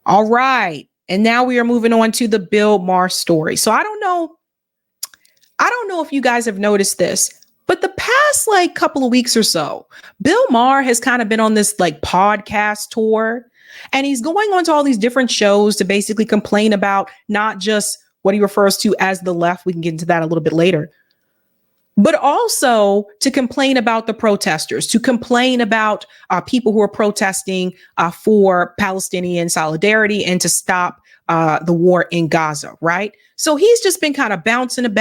All right. And now we are moving on to the Bill Maher story. So I don't know if you guys have noticed this, but the past like couple of weeks or so, Bill Maher has kind of been on this like podcast tour, and he's going on to all these different shows to basically complain about not just what he refers to as the left. We can get into that a little bit later, but also to complain about the protesters, to complain about people who are protesting for Palestinian solidarity and to stop the war in Gaza, right? So he's just been kind of bouncing. And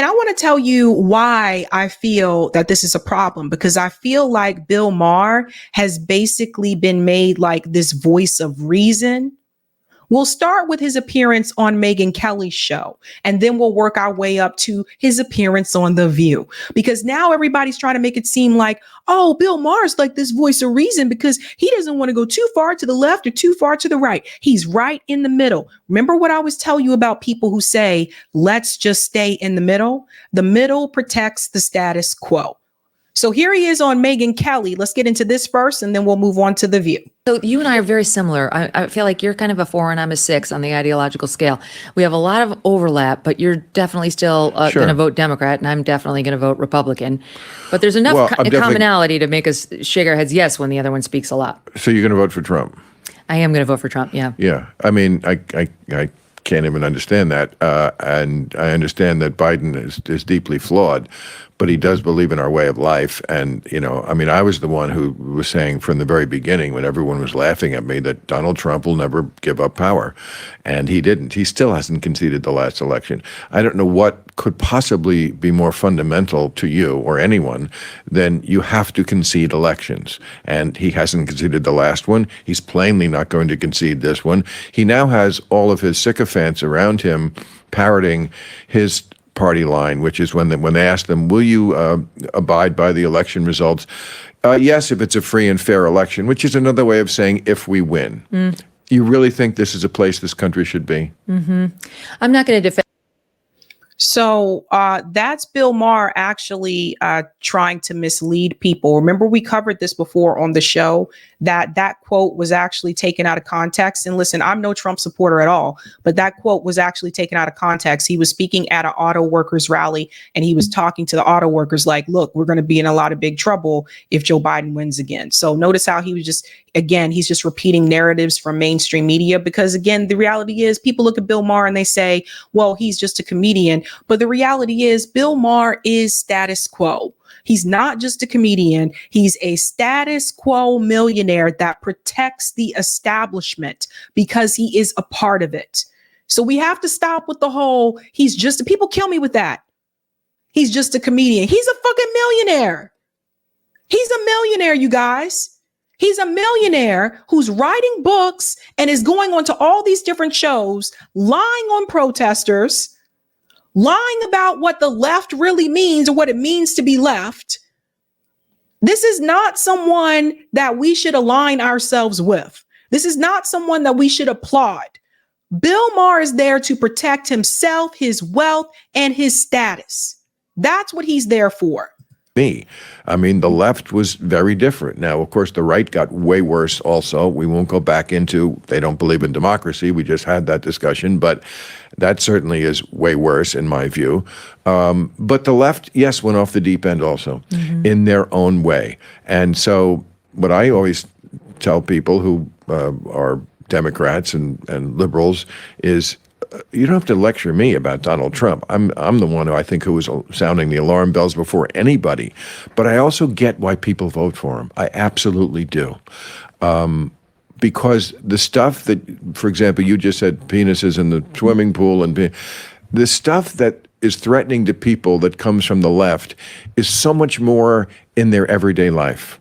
I want to tell you why I feel that this is a problem, because I feel like Bill Maher has basically been made like this voice of reason. We'll start with his appearance on Megyn Kelly's show, and then we'll work our way up to his appearance on The View, because now everybody's trying to make it seem like, oh, Bill Maher's like this voice of reason because he doesn't want to go too far to the left or too far to the right. He's right in the middle. Remember what I always tell you about people who say, let's just stay in the middle? The middle protects the status quo. So here he is on Megyn Kelly. Let's get into this first, and then we'll move on to The View. So you and I are very similar. I feel like you're kind of a 4 and I'm a 6 on the ideological scale. We have a lot of overlap, but you're definitely still going to vote Democrat, and I'm definitely going to vote Republican. But there's enough commonality to make us shake our heads yes when the other one speaks a lot. So you're going to vote for Trump? I am going to vote for Trump, yeah. Yeah. I mean, I can't even understand that. And I understand that Biden is deeply flawed, but he does believe in our way of life. And, you know, I mean, I was the one who was saying from the very beginning, when everyone was laughing at me, that Donald Trump will never give up power. And he didn't. He still hasn't conceded the last election. I don't know what could possibly be more fundamental to you or anyone than you have to concede elections. And he hasn't conceded the last one. He's plainly not going to concede this one. He now has all of his sycophants around him parroting his party line, which is when they ask them, will you abide by the election results? Yes, if it's a free and fair election, which is another way of saying if we win. You really think this is a place this country should be? I'm not going to defend. So that's Bill Maher actually trying to mislead people. Remember, we covered this before on the show, that quote was actually taken out of context. And listen, I'm no Trump supporter at all, but that quote was actually taken out of context. He was speaking at an auto workers rally, and he was talking to the auto workers like, look, we're going to be in a lot of big trouble if Joe Biden wins again. So notice how he was just, again, he's just repeating narratives from mainstream media, because again, the reality is people look at Bill Maher and they say, well, he's just a comedian. But the reality is Bill Maher is status quo. He's not just a comedian. He's a status quo millionaire that protects the establishment because he is a part of it. So we have to stop with the whole, people kill me with that. He's just a comedian. He's a fucking millionaire. He's a millionaire, you guys. He's a millionaire who's writing books and is going on to all these different shows, lying on protesters, lying about what the left really means or what it means to be left. This is not someone that we should align ourselves with. This is not someone that we should applaud. Bill Maher is there to protect himself, his wealth, and his status. That's what he's there for. I mean, the left was very different. Now, of course, the right got way worse also. We won't go back into, they don't believe in democracy. We just had that discussion, but that certainly is way worse in my view. But the left, yes, went off the deep end also in their own way. And so what I always tell people who are Democrats and liberals is, you don't have to lecture me about Donald Trump. I'm the one who was sounding the alarm bells before anybody. But I also get why people vote for him. I absolutely do. Because the stuff that, for example, you just said penises in the swimming pool, and the stuff that is threatening to people that comes from the left is so much more in their everyday life.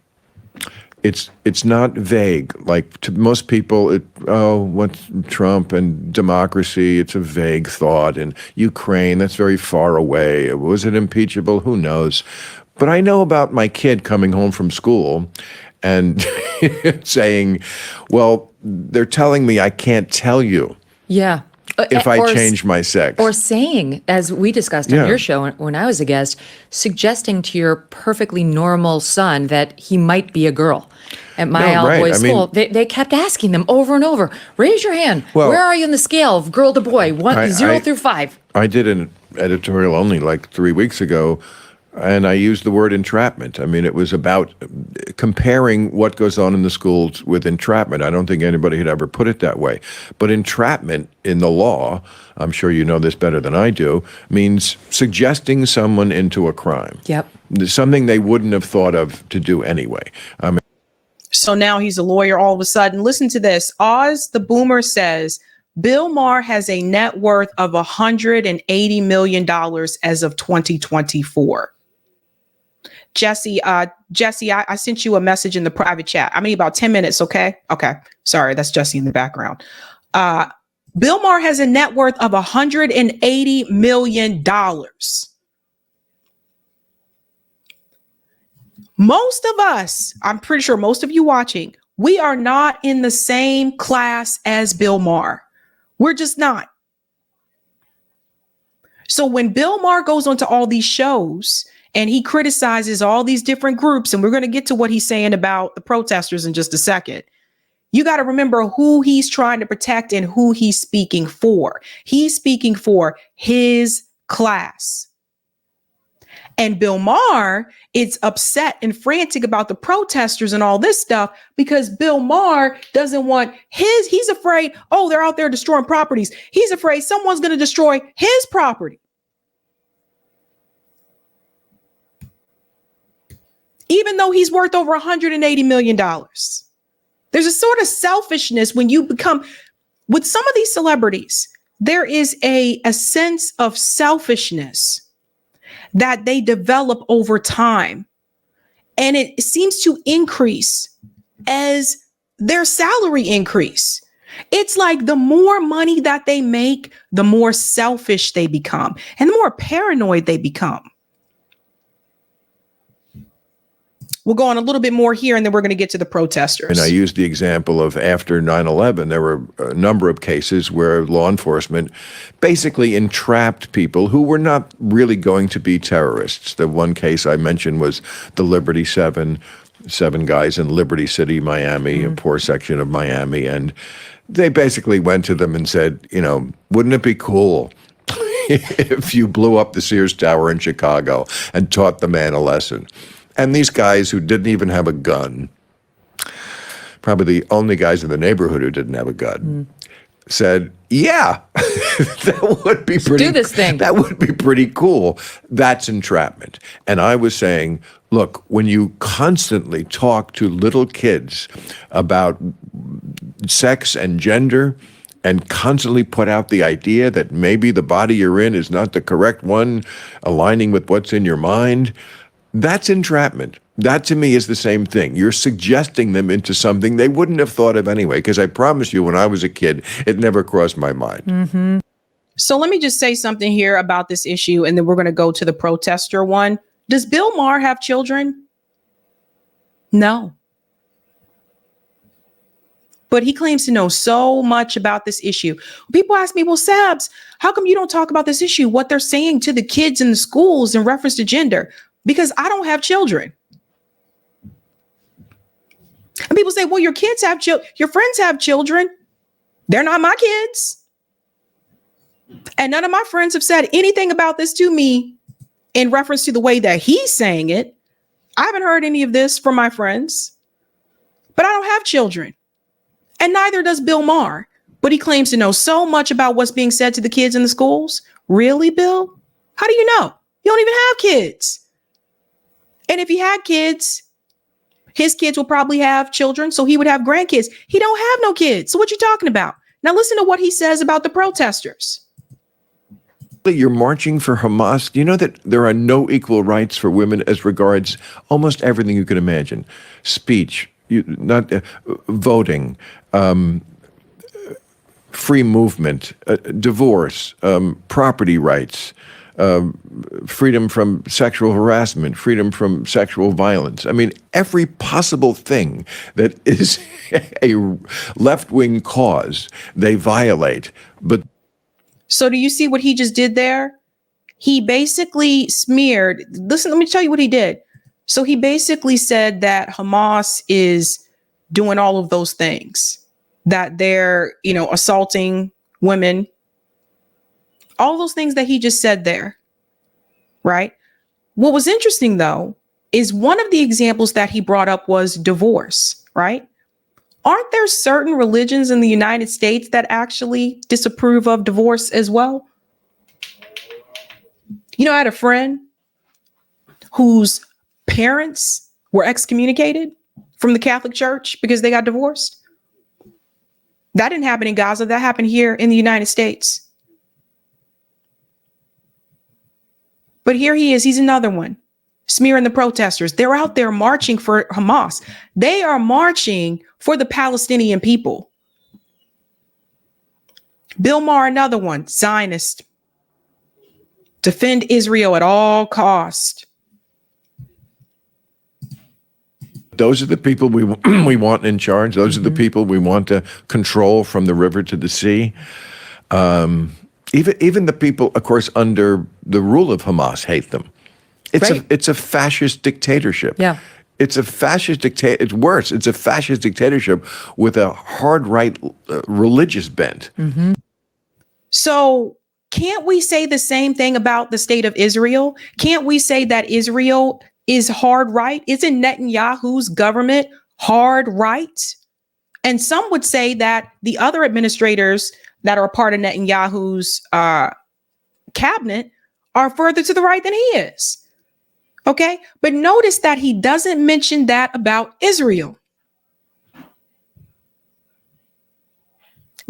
It's not vague. Like to most people, what's Trump and democracy? It's a vague thought. And Ukraine, that's very far away. Was it impeachable? Who knows? But I know about my kid coming home from school and saying, well, they're telling me I can't tell you. Yeah. if I change my sex. Or saying, as we discussed on your show when I was a guest, suggesting to your perfectly normal son that he might be a girl. At my all-boys school, they kept asking them over and over, raise your hand. Where are you in the scale of girl to boy, 0 through 5? I did an editorial only like 3 weeks ago, and I used the word entrapment. I mean, it was about comparing what goes on in the schools with entrapment. I don't think anybody had ever put it that way. But entrapment in the law, I'm sure you know this better than I do, means suggesting someone into a crime. Yep. Something they wouldn't have thought of to do anyway. So now he's a lawyer all of a sudden. Listen to this. Oz the Boomer says, Bill Maher has a net worth of $180 million as of 2024. Jesse, I sent you a message in the private chat. I mean, about 10 minutes. Okay. Sorry. That's Jesse in the background. Bill Maher has a net worth of $180 million. Most of us, I'm pretty sure most of you watching, we are not in the same class as Bill Maher. We're just not. So when Bill Maher goes onto all these shows and he criticizes all these different groups, and we're going to get to what he's saying about the protesters in just a second, you got to remember who he's trying to protect and who he's speaking for. He's speaking for his class. And Bill Maher is upset and frantic about the protesters and all this stuff because Bill Maher doesn't want he's afraid, they're out there destroying properties. He's afraid someone's going to destroy his property. Even though he's worth over $180 million. There's a sort of selfishness when you become, with some of these celebrities, there is a sense of selfishness that they develop over time. And it seems to increase as their salary increase. It's like the more money that they make, the more selfish they become and the more paranoid they become. We'll go on a little bit more here, and then we're going to get to the protesters. And I used the example of after 9/11, there were a number of cases where law enforcement basically entrapped people who were not really going to be terrorists. The one case I mentioned was the Liberty 7 guys in Liberty City, Miami, a poor section of Miami. And they basically went to them and said, wouldn't it be cool if you blew up the Sears Tower in Chicago and taught the man a lesson? And these guys who didn't even have a gun, probably the only guys in the neighborhood who didn't have a gun, said, yeah, that would be pretty. Do this thing. That would be pretty cool. That's entrapment. And I was saying, look, when you constantly talk to little kids about sex and gender and constantly put out the idea that maybe the body you're in is not the correct one, aligning with what's in your mind, that's entrapment. That to me is the same thing. You're suggesting them into something they wouldn't have thought of anyway, because I promise you, when I was a kid, it never crossed my mind. Mm-hmm. So let me just say something here about this issue, and then we're going to go to the protester one. Does Bill Maher have children? No. But he claims to know so much about this issue. People ask me, well, Sabs, how come you don't talk about this issue, what they're saying to the kids in the schools in reference to gender? Because I don't have children. And people say, well, your kids have children, your friends have children. They're not my kids. And none of my friends have said anything about this to me in reference to the way that he's saying it. I haven't heard any of this from my friends, but I don't have children. And neither does Bill Maher. But he claims to know so much about what's being said to the kids in the schools. Really, Bill? How do you know? You don't even have kids. And if he had kids, his kids will probably have children, so he would have grandkids. He don't have no kids. So what you talking about? Now listen to what he says about the protesters. You're marching for Hamas. Do you know that there are no equal rights for women as regards almost everything you can imagine? Speech, voting, free movement, divorce, property rights, freedom from sexual harassment, freedom from sexual violence. I mean, every possible thing that is a left-wing cause, they violate. But So do you see what he just did there? He basically smeared. Listen, let me tell you what he did. So he basically said that Hamas is doing all of those things, that they're, assaulting women, all those things that he just said there, right? What was interesting, though, is one of the examples that he brought up was divorce, right? Aren't there certain religions in the United States that actually disapprove of divorce as well? I had a friend whose parents were excommunicated from the Catholic Church because they got divorced. That didn't happen in Gaza. That happened here in the United States. But here he is. He's another one, smearing the protesters. They're out there marching for Hamas. They are marching for the Palestinian people. Bill Maher, another one, Zionist. Defend Israel at all costs. Those are the people we want in charge. Those are the people we want to control from the river to the sea. Even the people, of course, under the rule of Hamas hate them. It's a fascist dictatorship. Yeah. It's a fascist dictator. It's worse. It's a fascist dictatorship with a hard right religious bent. Mm-hmm. So can't we say the same thing about the state of Israel? Can't we say that Israel is hard right? Isn't Netanyahu's government hard right? And some would say that the other administrators that are a part of Netanyahu's cabinet are further to the right than he is. Okay, but notice that he doesn't mention that about Israel.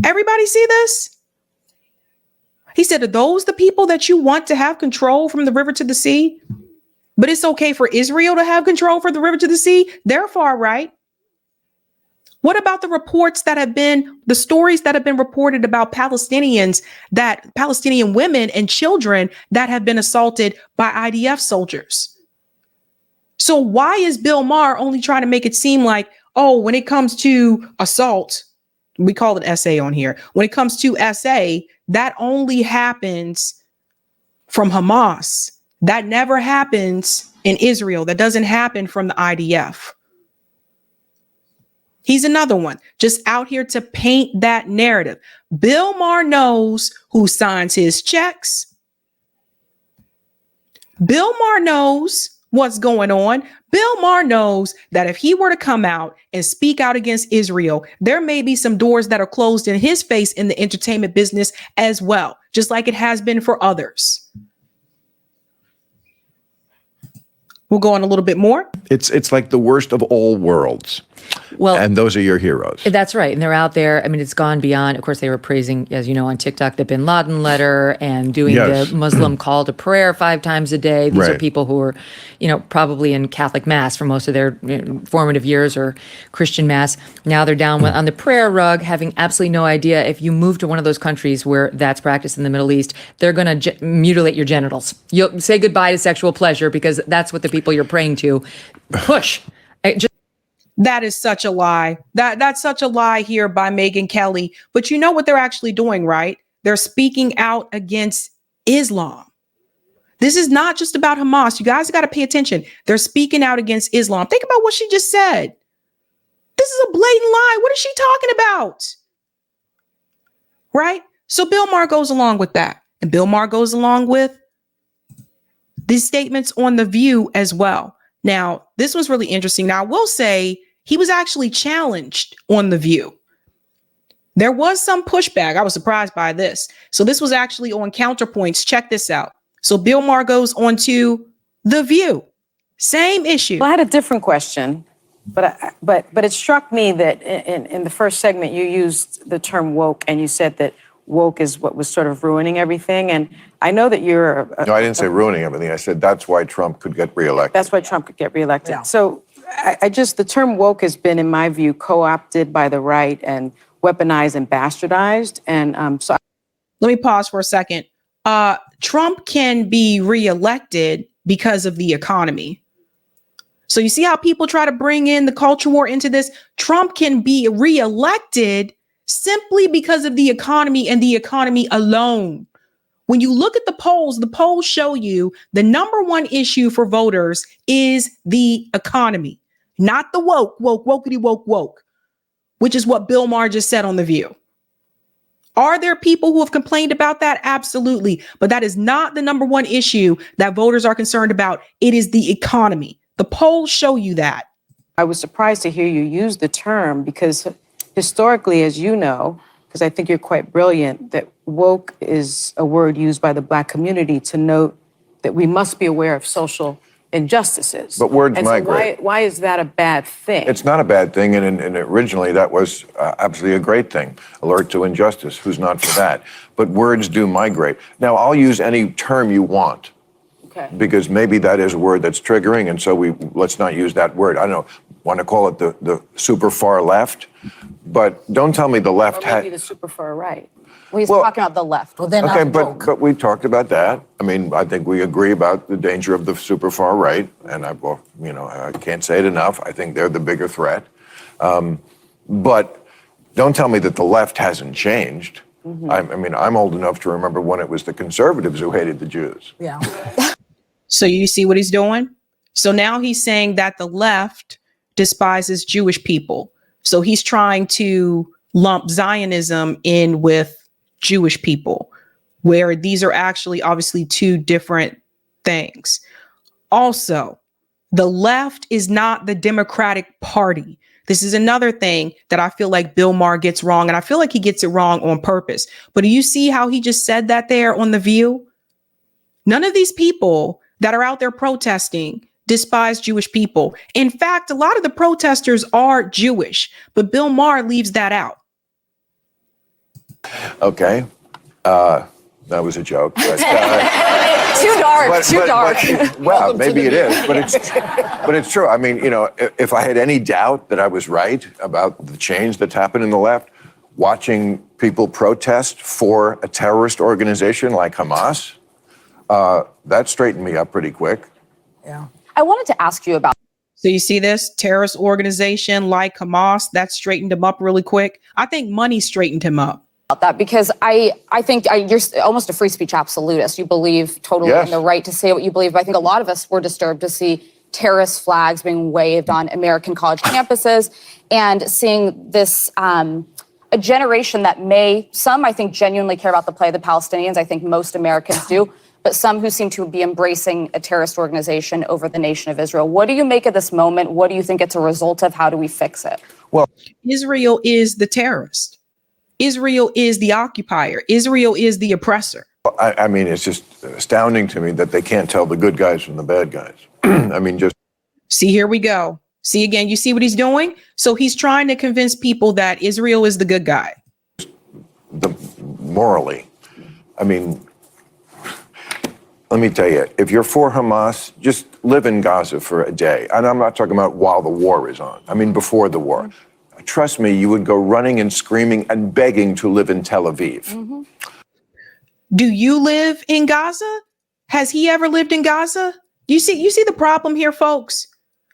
Everybody see this? He said, are those the people that you want to have control from the river to the sea? But it's okay for Israel to have control from the river to the sea? They're far right. What about the reports that have been, the stories that have been reported about Palestinians, that Palestinian women and children that have been assaulted by IDF soldiers? So why is Bill Maher only trying to make it seem like, oh, when it comes to assault, we call it SA on here. When it comes to SA, that only happens from Hamas. That never happens in Israel. That doesn't happen from the IDF. He's another one just out here to paint that narrative. Bill Maher knows who signs his checks. Bill Maher knows what's going on. Bill Maher knows that if he were to come out and speak out against Israel, there may be some doors that are closed in his face in the entertainment business as well, just like it has been for others. We'll go on a little bit more. It's like the worst of all worlds. Well, and those are your heroes. That's right. And they're out there. I mean, it's gone beyond. Of course, they were praising, as you know, on TikTok, the bin Laden letter and doing the Muslim call to prayer 5 times a day. These are people who are, probably in Catholic Mass for most of their formative years or Christian Mass. Now they're down on the prayer rug, having absolutely no idea. If you move to one of those countries where that's practiced in the Middle East, they're going to mutilate your genitals. You'll say goodbye to sexual pleasure because that's what the people you're praying to push. That is such a lie. That's such a lie here by Megyn Kelly. But you know what they're actually doing, right? They're speaking out against Islam. This is not just about Hamas. You guys got to pay attention. They're speaking out against Islam. Think about what she just said. This is a blatant lie. What is she talking about? Right? So Bill Maher goes along with that. And Bill Maher goes along with these statements on The View as well. Now, this was really interesting. Now, I will say he was actually challenged on The View. There was some pushback. I was surprised by this. So this was actually on Counterpoints. Check this out. So Bill Maher goes on to The View. Same issue. Well, I had a different question, but it struck me that in the first segment you used the term woke, and you said that woke is what was sort of ruining everything. And I know that you're... No, I didn't say ruining everything. I said that's why Trump could get reelected. That's why Trump could get reelected. Yeah. So the term woke has been, in my view, co-opted by the right and weaponized and bastardized. And let me pause for a second. Trump can be reelected because of the economy. So you see how people try to bring in the culture war into this? Trump can be reelected simply because of the economy and the economy alone. When you look at the polls show you the number one issue for voters is the economy, not the wokey woke, which is what Bill Maher just said on The View. Are there people who have complained about that? Absolutely. But that is not the number one issue that voters are concerned about. It is the economy. The polls show you that. I was surprised to hear you use the term because historically, as you know, because I think you're quite brilliant, that woke is a word used by the Black community to note that we must be aware of social injustices. But words and migrate. So why is that a bad thing? It's not a bad thing, and originally that was absolutely a great thing. Alert to injustice, who's not for that? But words do migrate. Now, I'll use any term you want. Okay. Because maybe that is a word that's triggering, and so let's not use that word. I don't know, want to call it the super far left, but don't tell me the left Or maybe the super far right. Well, he's talking about the left. Well, then okay, not woke. but we talked about that. I mean, I think we agree about the danger of the super far right, and I can't say it enough. I think they're the bigger threat. But don't tell me that the left hasn't changed. Mm-hmm. I mean, I'm old enough to remember when it was the conservatives who hated the Jews. Yeah. So you see what he's doing? So now he's saying that the left despises Jewish people. So he's trying to lump Zionism in with Jewish people, where these are actually obviously two different things. Also, the left is not the Democratic Party. This is another thing that I feel like Bill Maher gets wrong, and I feel like he gets it wrong on purpose. But do you see how he just said that there on The View? None of these people that are out there protesting despise Jewish people. In fact, a lot of the protesters are Jewish, but Bill Maher leaves that out. Okay. That was a joke. But, Too dark. Well, maybe it is, but it's true. I mean, if I had any doubt that I was right about the change that's happened in the left, watching people protest for a terrorist organization like Hamas, that straightened me up pretty quick. Yeah. I wanted to ask you about. So you see this terrorist organization like Hamas, that straightened him up really quick. I think money straightened him up. That because I think you're almost a free speech absolutist. You believe totally in the right to say what you believe. But I think a lot of us were disturbed to see terrorist flags being waved on American college campuses and seeing this a generation that some I think genuinely care about the plight of the Palestinians. I think most Americans do. But some who seem to be embracing a terrorist organization over the nation of Israel. What do you make of this moment? What do you think it's a result of? How do we fix it? Well, Israel is the terrorist. Israel is the occupier. Israel is the oppressor. I mean, it's just astounding to me that they can't tell the good guys from the bad guys. I mean, just. See, here we go. See, again, you see what he's doing? So he's trying to convince people that Israel is the good guy. Morally. I mean, let me tell you, if you're for Hamas, just live in Gaza for a day. And I'm not talking about while the war is on. I mean, before the war. Trust me, you would go running and screaming and begging to live in Tel Aviv. Mm-hmm. Do you live in Gaza? Has he ever lived in Gaza? You see the problem here, folks?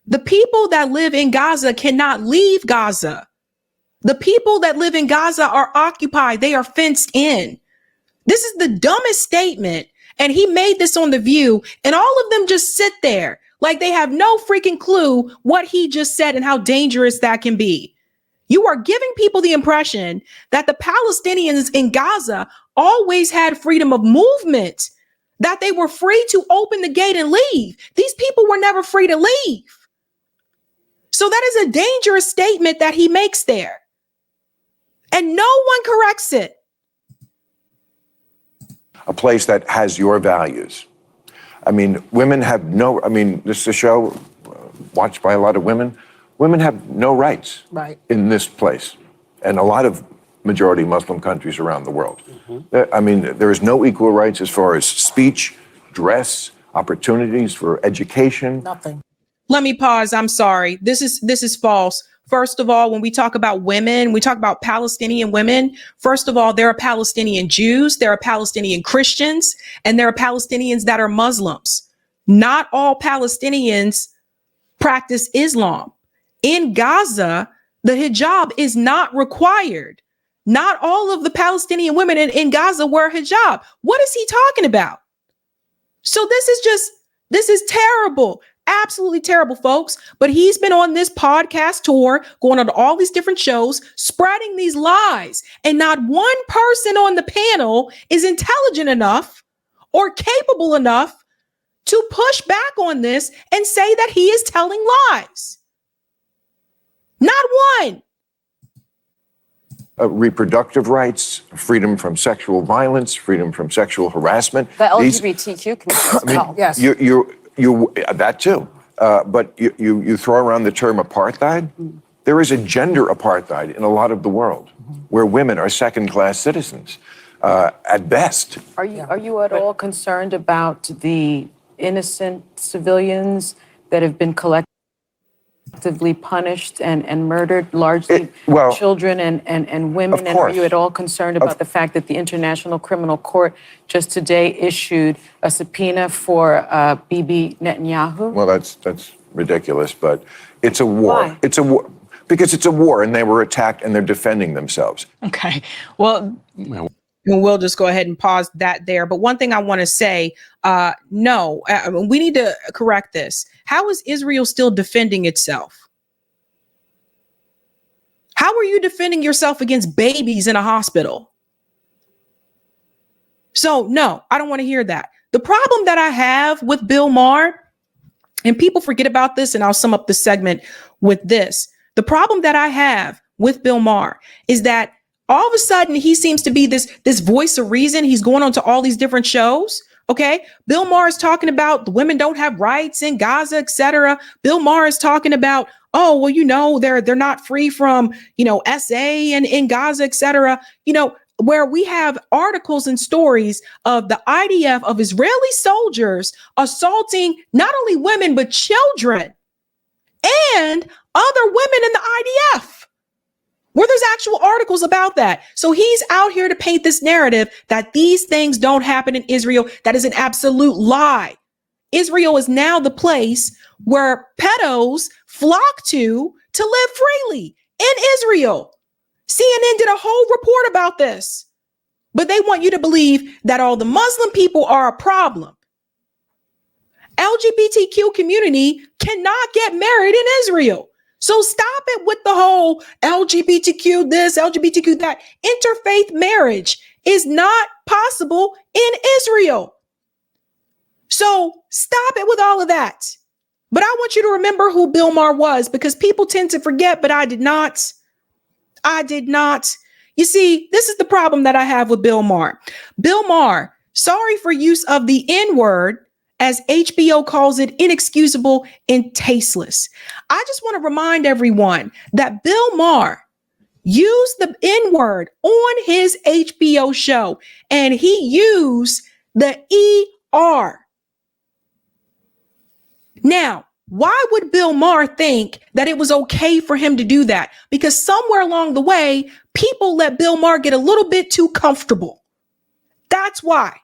The people that live in Gaza cannot leave Gaza. The people that live in Gaza are occupied. They are fenced in. This is the dumbest statement. And he made this on The View, and all of them just sit there like they have no freaking clue what he just said and how dangerous that can be. You are giving people the impression that the Palestinians in Gaza always had freedom of movement, that they were free to open the gate and leave. These people were never free to leave. So that is a dangerous statement that he makes there. And no one corrects it. A place that has your values. I mean, this is a show watched by a lot of women. Women have no rights in this place and a lot of majority Muslim countries around the world. Mm-hmm. I mean, there is no equal rights as far as speech, dress, opportunities for education. Nothing. Let me pause. I'm sorry. This is false. First of all, when we talk about women, we talk about Palestinian women. First of all, there are Palestinian Jews, there are Palestinian Christians, and there are Palestinians that are Muslims. Not all Palestinians practice Islam. In Gaza, the hijab is not required. not all of the Palestinian women in Gaza wear hijab. What is he talking about? So this is terrible. Absolutely terrible, folks. But he's been on this podcast tour, going on to all these different shows, spreading these lies. And not one person on the panel is intelligent enough or capable enough to push back on this and say that he is telling lies. Not one. Reproductive rights, freedom from sexual violence, freedom from sexual harassment. The LGBTQ community as well. Yes. You that too. But you throw around the term apartheid. There is a gender apartheid in a lot of the world where women are second-class citizens at best. Are you at all concerned about the innocent civilians that have been collectively punished and murdered, largely children and women? And are you at all concerned about the fact that the International Criminal Court just today issued a subpoena for Bibi Netanyahu? Well, that's ridiculous, but it's a war. Why? It's a war because it's a war, and they were attacked, and they're defending themselves. Okay. Well, we'll just go ahead and pause that there. But one thing I want to say, no, we need to correct this. How is Israel still defending itself? How are you defending yourself against babies in a hospital? So, no, I don't want to hear that. The problem that I have with Bill Maher, and people forget about this, and I'll sum up the segment with this. The problem that I have with Bill Maher is that all of a sudden he seems to be this voice of reason. He's going on to all these different shows. Okay. Bill Maher is talking about the women don't have rights in Gaza, etc. Bill Maher is talking about, oh, well, they're not free from, SA and in Gaza, etc. Where we have articles and stories of the IDF, of Israeli soldiers assaulting not only women, but children and other women in the IDF. Where there's actual articles about that. So he's out here to paint this narrative that these things don't happen in Israel. That is an absolute lie. Israel is now the place where pedos flock to live freely in Israel. CNN did a whole report about this, but they want you to believe that all the Muslim people are a problem. LGBTQ community cannot get married in Israel. So stop it with the whole LGBTQ this, LGBTQ that. Interfaith marriage is not possible in Israel. So stop it with all of that. But I want you to remember who Bill Maher was, because people tend to forget, but I did not. You see, this is the problem that I have with Bill Maher. Bill Maher, sorry for use of the N-word, as HBO calls it, inexcusable and tasteless. I just want to remind everyone that Bill Maher used the N-word on his HBO show, and he used the ER. Now, why would Bill Maher think that it was okay for him to do that? Because somewhere along the way, people let Bill Maher get a little bit too comfortable. That's why.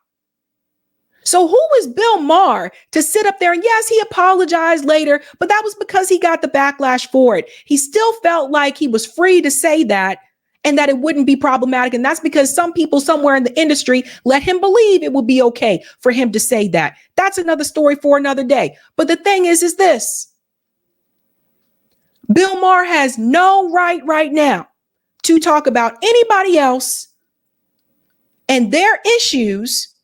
So who is Bill Maher to sit up there? And yes, he apologized later, but that was because he got the backlash for it. He still felt like he was free to say that and that it wouldn't be problematic. And that's because some people somewhere in the industry let him believe it would be okay for him to say that. That's another story for another day. But the thing is this. Bill Maher has no right now to talk about anybody else and their issues,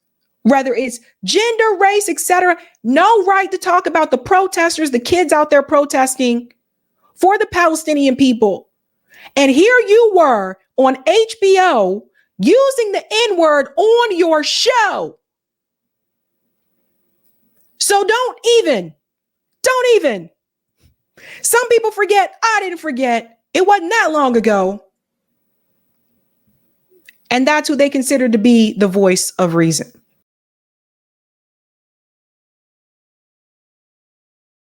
whether it's gender, race, etc. No right to talk about the protesters, the kids out there protesting for the Palestinian people. And here you were on HBO using the N-word on your show. So don't even. Some people forget. I didn't forget. It wasn't that long ago. And that's who they consider to be the voice of reason.